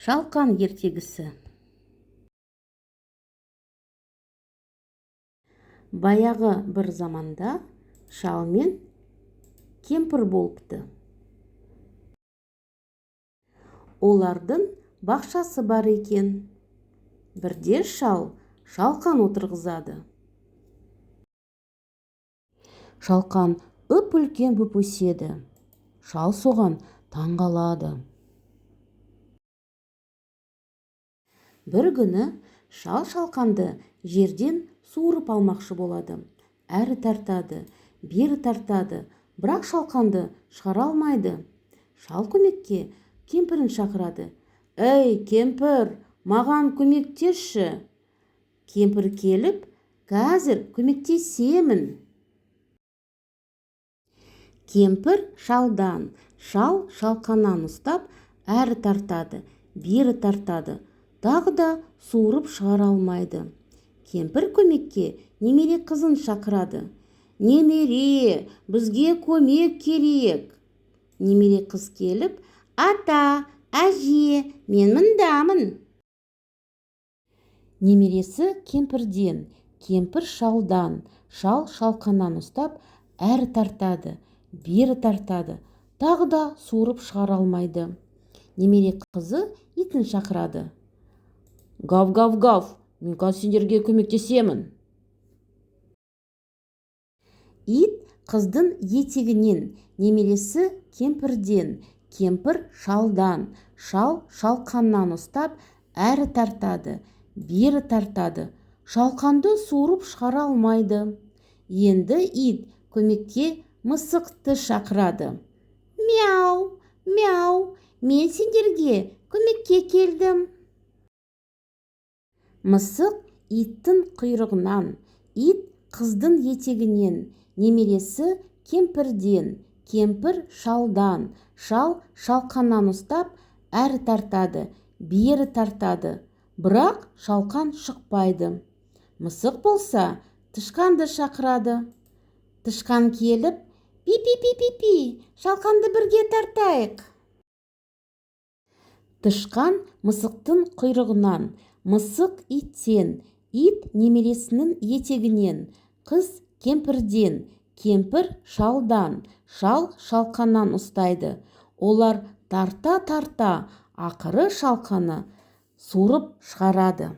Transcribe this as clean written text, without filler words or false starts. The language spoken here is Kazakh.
Шалқан ертегісі. Баяғы бір заманда шал мен кемпір болыпты. Олардың бақшасы бар екен. Бірде шал шалқан отырғызады. Шалқан үп-үлкен боп өседі. Шал соған таңғалады. Бір күні шал шалқанды жерден суырып алмақшы болады. Әрі тартады, бері тартады, бірақ шалқанды шығара алмайды. Шал көмекке кемпірін шақырады. «Ей, кемпір, маған көмектесші!» Кемпір келіп, «Қазір көмектесемін!» Кемпір шалдан, шал шалқаннан ұстап, әрі тартады, бері тартады, тағы да суырып шығара алмайды. Кемпір көмекке немере қызын шақырады. «Немере, бізге көмек керек!» Немере қыз келіп, «Ата, әже, мен мұндамын!» Немересі кемпірден, кемпір шалдан, шал шалқаннан ұстап, әрі тартады, бері тартады, тағы да суырып шығара алмайды. Немере қызы итін шақырады. «Гав-гав-гав, мен қазір сендерге көмектесемін!» Ит қыздың етегінен, немересі кемпірден, кемпір шалдан, шал шалқаннан ұстап, әрі тартады, бері тартады, шалқанды суырып шығара алмайды. Енді ит көмекке мысықты шақырады. «Мяу, мяу, мен сендерге көмекке келдім!» Мысық иттің құйрығынан, ит қыздың етегінен, немересі кемпірден, кемпір шалдан, шал шалқаннан ұстап, әрі тартады, бері тартады, бірақ шалқан шықпайды. Мысық болса, тышқанды шақырады. Тышқан келіп, «Пи-пи-пи-пи-пи, шалқанды бірге тартайық!» Тышқан мысықтың құйрығынан, мысық иттен, ит немересінің етегінен, қыз кемпірден, кемпір шалдан, шал шалқаннан ұстайды. Олар тарта-тарта, ақыры шалқаны суырып шығарады.